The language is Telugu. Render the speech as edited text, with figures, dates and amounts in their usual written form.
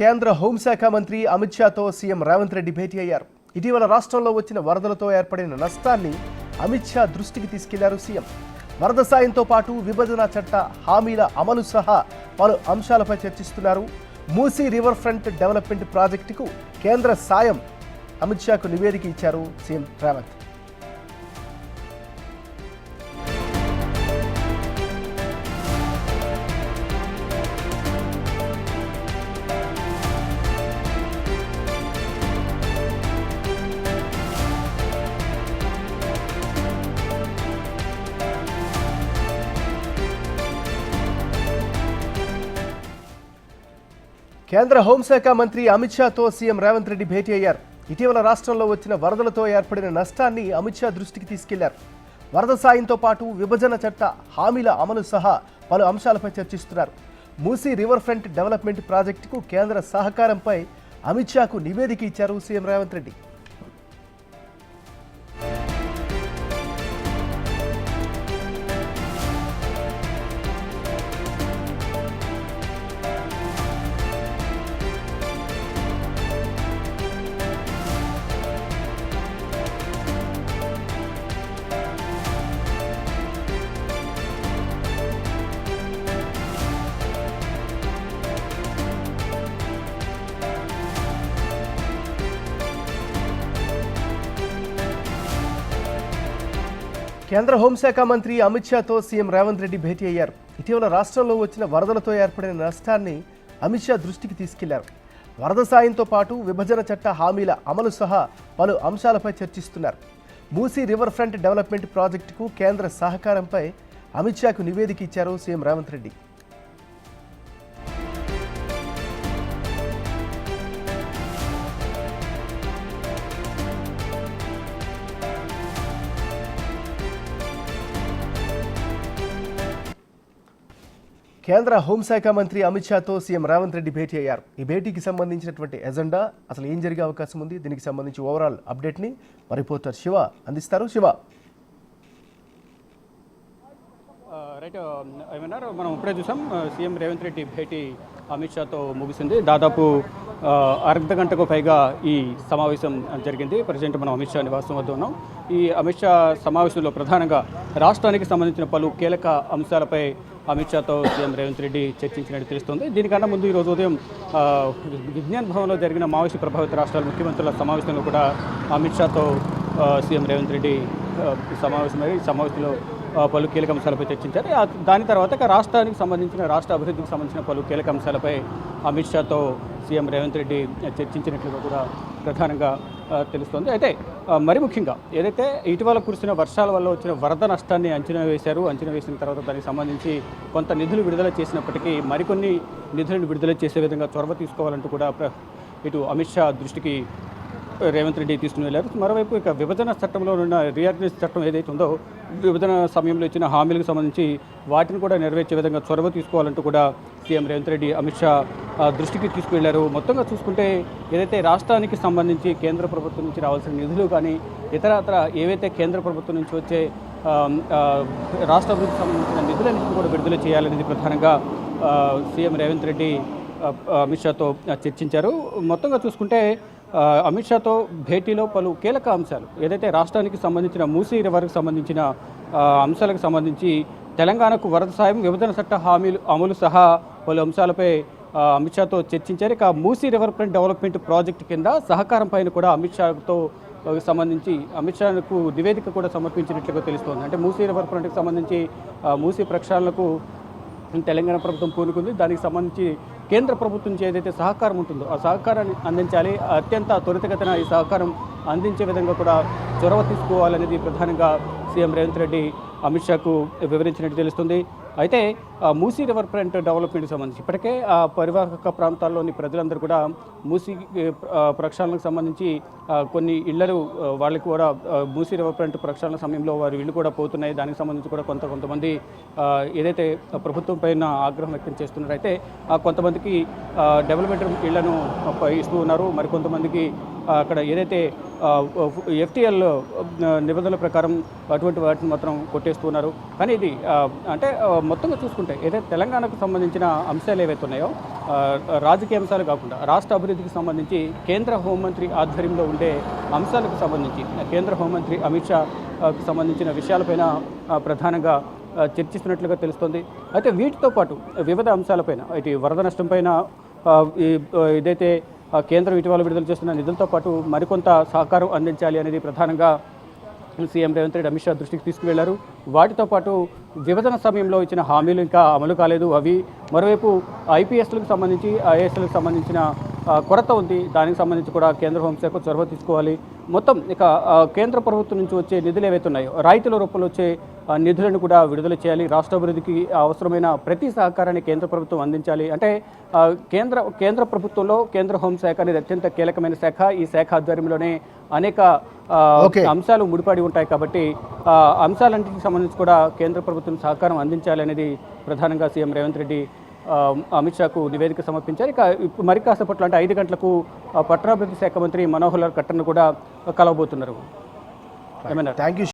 కేంద్ర హోంశాఖ మంత్రి అమిత్ షాతో సీఎం రేవంత్ రెడ్డి భేటీ అయ్యారు. ఇటీవల రాష్ట్రంలో వచ్చిన వరదలతో ఏర్పడిన నష్టాన్ని అమిత్ షా దృష్టికి తీసుకెళ్లారు సీఎం. వరద సాయంతో పాటు విభజన చట్ట హామీల అమలు సహా పలు అంశాలపై చర్చిస్తున్నారు. మూసీ రివర్ ఫ్రంట్ డెవలప్మెంట్ ప్రాజెక్టుకు కేంద్ర సాయం అమిత్ షాకు నివేదిక ఇచ్చారు సీఎం రేవంత్. కేంద్ర హోంశాఖ మంత్రి అమిత్ షాతో సీఎం రేవంత్ రెడ్డి భేటీ అయ్యారు. ఇటీవల రాష్ట్రంలో వచ్చిన వరదలతో ఏర్పడిన నష్టాన్ని అమిత్ షా దృష్టికి తీసుకెళ్లారు. వరద సాయంతో పాటు విభజన చట్ట హామీల అమలు సహా పలు అంశాలపై చర్చిస్తున్నారు. మూసీ రివర్ ఫ్రంట్ డెవలప్మెంట్ ప్రాజెక్టుకు కేంద్ర సహకారంపై అమిత్ షాకు నివేదిక ఇచ్చారు సీఎం రేవంత్ రెడ్డి. కేంద్ర హోంశాఖ మంత్రి అమిత్ షాతో సీఎం రేవంత్ రెడ్డి భేటీ అయ్యారు. ఇటీవల రాష్ట్రంలో వచ్చిన వరదలతో ఏర్పడిన నష్టాన్ని అమిత్ షా దృష్టికి తీసుకెళ్లారు. వరద సాయంతో పాటు విభజన చట్ట హామీల అమలు సహా పలు అంశాలపై చర్చిస్తున్నారు. మూసీ రివర్ ఫ్రంట్ డెవలప్మెంట్ ప్రాజెక్టుకు కేంద్ర సహకారంపై అమిత్ షాకు నివేదిక ఇచ్చారు సీఎం రేవంత్ రెడ్డి. కేంద్ర హోంశాఖ మంత్రి అమిత్ షాతో సీఎం రేవంత్ రెడ్డి భేటీ అయ్యారు. ఈ భేటీకి సంబంధించినటువంటి ఎజెండా, అసలు ఏం జరిగే అవకాశం ఉంది, దీనికి సంబంధించి ఓవరాల్ అప్డేట్ని మా రిపోర్టర్ శివ అందిస్తారు. శివ, రైట్ ఏమన్నారు, మనం ఇప్పుడే చూసాం సీఎం రేవంత్ రెడ్డి భేటీ అమిత్ షాతో ముగిసింది. దాదాపు అర్ధ గంటకు పైగా ఈ సమావేశం జరిగింది. ప్రజెంట్ మనం అమిత్ షా నివాసం వద్ద ఉన్నాం. ఈ అమిత్ షా సమావేశంలో ప్రధానంగా రాష్ట్రానికి సంబంధించిన పలు కీలక అంశాలపై అమిత్ షాతో సీఎం రేవంత్ రెడ్డి చర్చించినట్టు తెలుస్తుంది. దీనికన్నా ముందు ఈరోజు ఉదయం విజ్ఞాన్ భవన్లో జరిగిన మావోయిస్టు ప్రభావిత రాష్ట్రాల ముఖ్యమంత్రుల సమావేశంలో కూడా అమిత్ షాతో సీఎం రేవంత్ రెడ్డి సమావేశమై సమావేశంలో పలు కీలక అంశాలపై చర్చించారు. దాని తర్వాత రాష్ట్రానికి సంబంధించిన రాష్ట్ర అభివృద్ధికి సంబంధించిన పలు కీలక అంశాలపై అమిత్ షాతో సీఎం రేవంత్ రెడ్డి చర్చించినట్లుగా కూడా ప్రధానంగా తెలుస్తోంది. అయితే మరి ముఖ్యంగా ఏదైతే ఇటీవల కురిసిన వర్షాల వల్ల వచ్చిన వరద నష్టాన్ని అంచనా వేశారు. అంచనా వేసిన తర్వాత దానికి సంబంధించి కొంత నిధులు విడుదల చేసినప్పటికీ మరికొన్ని నిధులను విడుదల చేసే విధంగా చొరవ తీసుకోవాలంటూ కూడా ఇటు అమిత్ షా దృష్టికి రేవంత్ రెడ్డి తీసుకుని వెళ్ళారు. మరోవైపు ఇక విభజన చట్టంలో ఉన్న రీఆర్గనైజేషన్ చట్టం ఏదైతే ఉందో విభజన సమయంలో ఇచ్చిన హామీలకు సంబంధించి వాటిని కూడా నెరవేర్చే విధంగా చొరవ తీసుకోవాలంటూ కూడా సీఎం రేవంత్ రెడ్డి అమిత్ షా దృష్టికి తీసుకువెళ్లారు. మొత్తంగా చూసుకుంటే ఏదైతే రాష్ట్రానికి సంబంధించి కేంద్ర ప్రభుత్వం నుంచి రావాల్సిన నిధులు కానీ ఇతరత్ర ఏవైతే కేంద్ర ప్రభుత్వం నుంచి వచ్చే రాష్ట్ర అభివృద్ధికి సంబంధించిన నిధులన్నింటినీ కూడా విడుదల చేయాలనేది ప్రధానంగా సీఎం రేవంత్ రెడ్డి అమిత్ షాతో చర్చించారు. మొత్తంగా చూసుకుంటే అమిత్ షాతో భేటీలో పలు కీలక అంశాలు ఏదైతే రాష్ట్రానికి సంబంధించిన మూసీ రివర్కి సంబంధించిన అంశాలకు సంబంధించి తెలంగాణకు వరద సాయం, విభజన చట్ట హామీలు అమలు సహా పలు అంశాలపై అమిత్ షాతో చర్చించారు. ఇక Musi river front development project కింద సహకారం పైన కూడా అమిత్ షాతో సంబంధించి అమిత్ షాకు నివేదిక కూడా సమర్పించినట్లుగా తెలుస్తోంది. అంటే మూసీ రివర్ ఫ్రంట్కి సంబంధించి మూసీ ప్రక్షాళనకు తెలంగాణ ప్రభుత్వం పూనుకుంది. దానికి సంబంధించి కేంద్ర ప్రభుత్వం నుంచి ఏదైతే సహకారం ఉంటుందో ఆ సహకారాన్ని అందించాలి. అత్యంత త్వరితగతిన ఈ సహకారం అందించే విధంగా కూడా చొరవ తీసుకోవాలనేది ప్రధానంగా సీఎం రేవంత్ రెడ్డి అమిత్ షాకు వివరించినట్టు తెలుస్తుంది. అయితే మూసీ రివర్ ఫ్రంట్ డెవలప్మెంట్కి సంబంధించి ఇప్పటికే ఆ పరివాహక ప్రాంతాల్లోని ప్రజలందరూ కూడా మూసీ ప్రక్షాళనకు సంబంధించి కొన్ని ఇళ్లలు వాళ్ళకి కూడా మూసీ రివర్ ఫ్రంట్ ప్రక్షాళన సమయంలో వారి ఇళ్ళు కూడా పోతున్నాయి. దానికి సంబంధించి కూడా కొంతమంది ఏదైతే ప్రభుత్వం పైన ఆగ్రహం వ్యక్తం చేస్తున్నారు. అయితే కొంతమందికి డెవలప్మెంట్ ఇళ్లను ఇస్తూ ఉన్నారు. మరికొంతమందికి అక్కడ ఏదైతే FTL నిబంధనల ప్రకారం అటువంటి వాటిని మాత్రం కొట్టేస్తున్నారు. కానీ ఇది అంటే మొత్తంగా చూసుకుంటే ఏదైతే తెలంగాణకు సంబంధించిన అంశాలు ఏవైతే ఉన్నాయో రాజకీయ అంశాలు కాకుండా రాష్ట్ర అభివృద్ధికి సంబంధించి కేంద్ర హోంమంత్రి ఆధ్వర్యంలో ఉండే అంశాలకు సంబంధించి కేంద్ర హోంమంత్రి అమిత్ షాకు సంబంధించిన విషయాలపైన ప్రధానంగా చర్చిస్తున్నట్లుగా తెలుస్తోంది. అయితే వీటితో పాటు వివిధ అంశాలపైన ఇటు వరద నష్టం పైన ఇదైతే కేంద్రం ఇటీవల విడుదల చేస్తున్న నిధులతో పాటు మరికొంత సహకారం అందించాలి అనేది ప్రధానంగా సీఎం రేవంత్ రెడ్డి అమిత్ షా దృష్టికి తీసుకువెళ్లారు. వాటితో పాటు విభజన సమయంలో ఇచ్చిన హామీలు ఇంకా అమలు కాలేదు. అవి మరోవైపు IPSలకు సంబంధించి IASలకు సంబంధించిన కొరత ఉంది. దానికి సంబంధించి కూడా కేంద్ర హోంశాఖ చొరవ తీసుకోవాలి. మొత్తం ఇక కేంద్ర ప్రభుత్వం నుంచి వచ్చే నిధులు ఏవైతే ఉన్నాయో రాయితీల రూపంలో వచ్చే నిధులను కూడా విడుదల చేయాలి. రాష్ట్ర అభివృద్ధికి అవసరమైన ప్రతి సహకారాన్ని కేంద్ర ప్రభుత్వం అందించాలి. అంటే కేంద్ర ప్రభుత్వంలో కేంద్ర హోంశాఖ అనేది అత్యంత కీలకమైన శాఖ. ఈ శాఖ ఆధ్వర్యంలోనే అనేక అంశాలు ముడిపడి ఉంటాయి. కాబట్టి అంశాలన్నింటికి సంబంధించి కూడా కేంద్ర ప్రభుత్వం సహకారం అందించాలి అనేది ప్రధానంగా సీఎం రేవంత్ రెడ్డి అమిత్ షాకు నివేదిక సమర్పించారు. ఇక మరి కాసేపట్లో అంటే 5 గంటలకు పట్టణాభివృద్ధి శాఖ మంత్రి మనోహర్ లాల్ ఖట్టర్ను కూడా కలవబోతున్నారు. Thank you.